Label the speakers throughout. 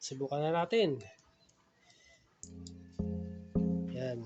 Speaker 1: Subukan na natin. Yan.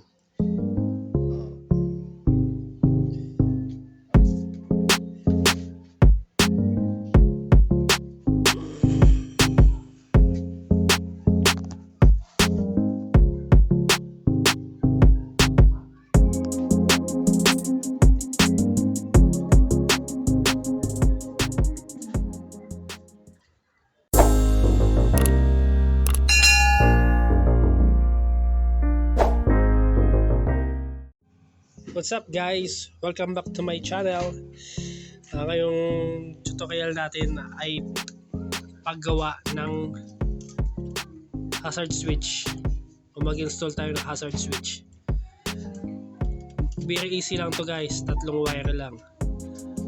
Speaker 1: What's up guys? Welcome back to my channel. Ngayong tutorial natin ay paggawa ng hazard switch o mag-install tayo ng hazard switch. Very easy lang to guys, tatlong wire lang.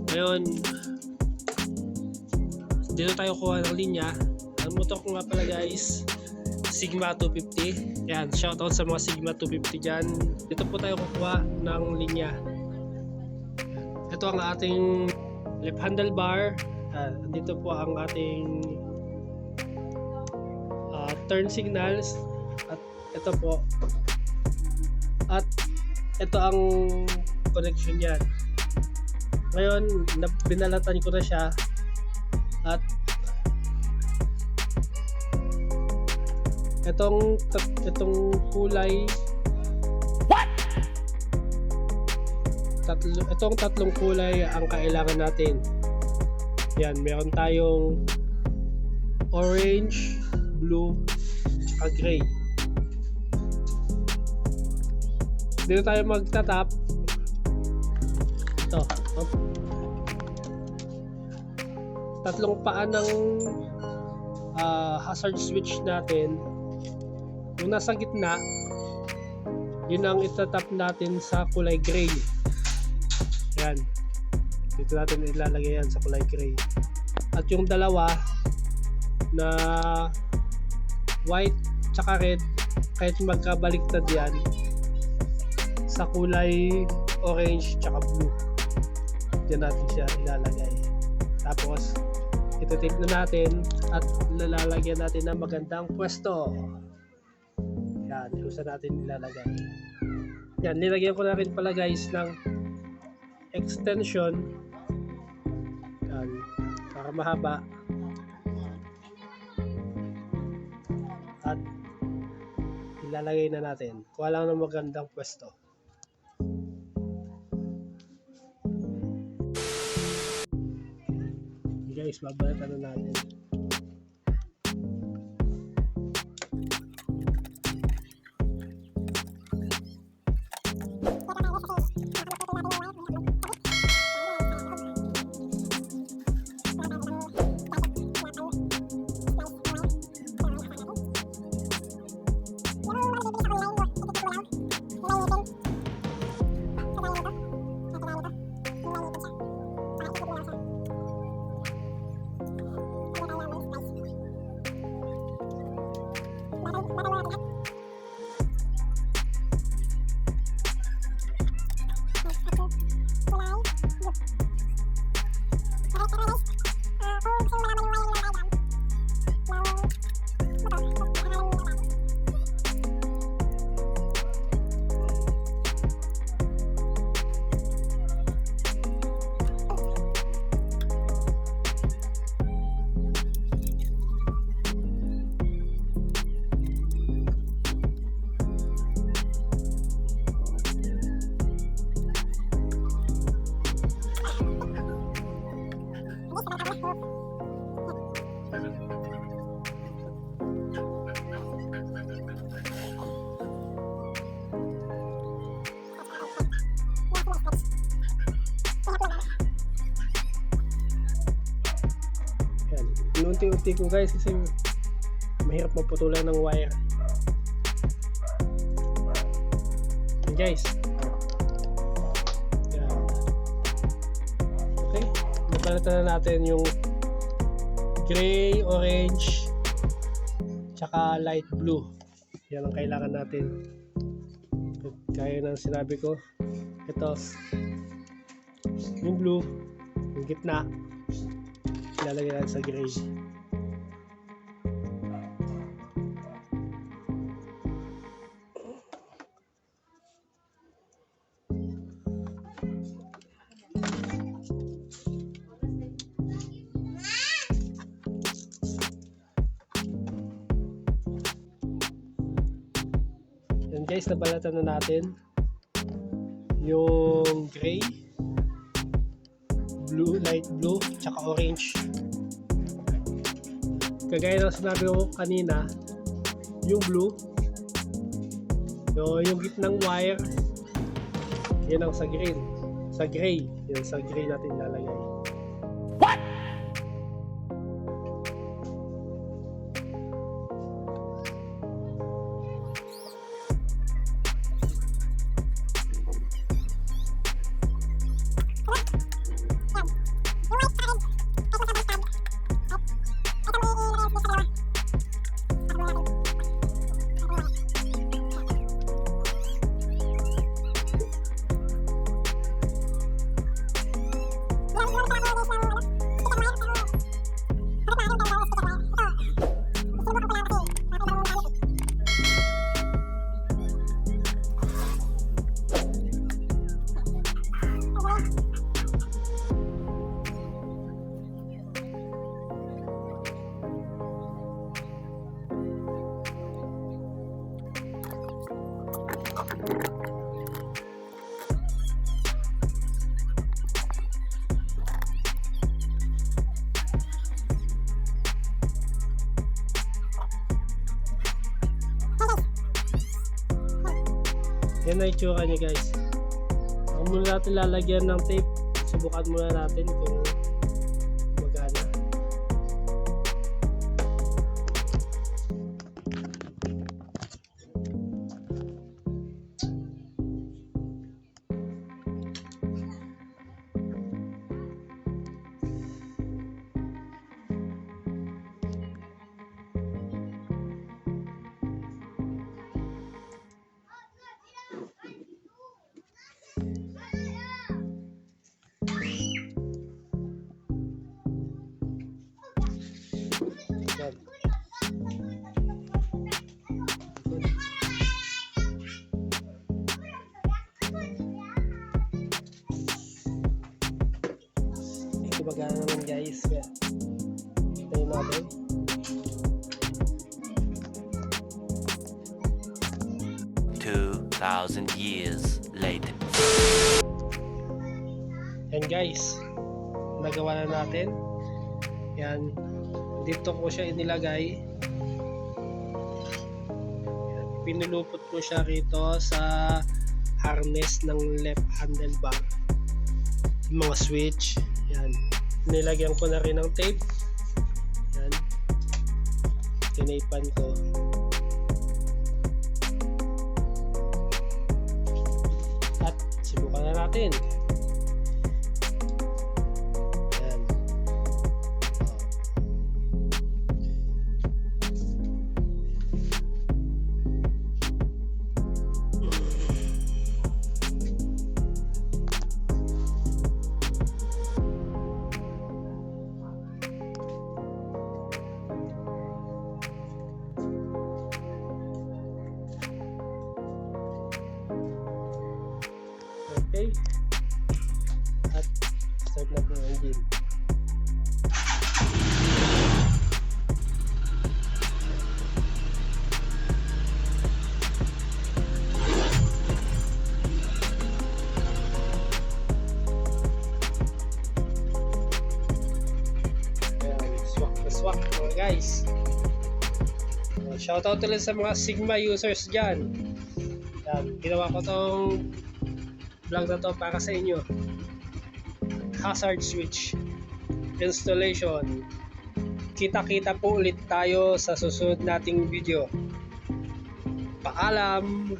Speaker 1: Ngayon dito tayo kuha ng linya. Ang motor ko nga pala guys, Sigma 250. Yan, shoutout sa mga Sigma 250 dyan. Dito po tayo kukuha ng linya. Ito ang ating left handlebar. Dito po ang ating turn signals. At ito po. At ito ang connection yan. Ngayon, binalatan ko na siya. At itong kulay, itong tatlong kulay ang kailangan natin. Yan, meron tayong orange, blue, at gray. Dito tayo magtatap. Ito, tatlong paa ng hazard switch natin. Yung nasa gitna, yun ang itatap natin sa kulay gray. Yan. Dito natin ilalagay yan sa kulay gray. At yung dalawa na white tsaka red, kahit magkabaliktad yan, sa kulay orange tsaka blue. Diyan natin siya ilalagay. Tapos, ito-tape na natin at lalagyan natin ng magandang pwesto. Yan, kung saan natin ilalagay. Yan, nilagyan ko na rin pala guys ng extension. Yan, para mahaba. At ilalagay na natin. Kuha lang ng magandang pwesto. Guys, babalikan na natin. Unti-unti ko guys kasi mahirap maputulan ng wire. Yan guys. Yan. Okay, napalitan na natin yung gray, orange, tsaka light blue. Yan ang kailangan natin. Kaya ng sinabi ko, ito yung blue, yung gitna ilalagay natin sa gray. guys, nabalatan na natin yung gray, blue, light blue, tsaka orange. Kagaya ng sinabi ko kanina, yung blue, yung gitnang wire, yan ang sa green, sa gray, yan sa gray natin lalagay. What? Yan na itsura niya guys. Ang muna natin lalagyan ng tape. Subukan muna natin kung magana. Magana naman guys. Hintayin natin.
Speaker 2: "2,000 years later."
Speaker 1: Yan guys, nagawa na natin. Yan, dito ko siya inilagay. Yan, pinulupot ko siya rito sa harness ng left handlebar. Yung mga switch. Yan, nilagyan ko na rin ng tape. Yan, tinaypan ko. At subukan na natin. Yan. Okay. At start natin ang engine. Swak na swak mga guys. Shoutout ulit sa mga Sigma users dyan. Yan, ginawa ko tong vlog na to para sa inyo. Hazard switch installation. Kita-kita po ulit tayo sa susunod nating video. Paalam!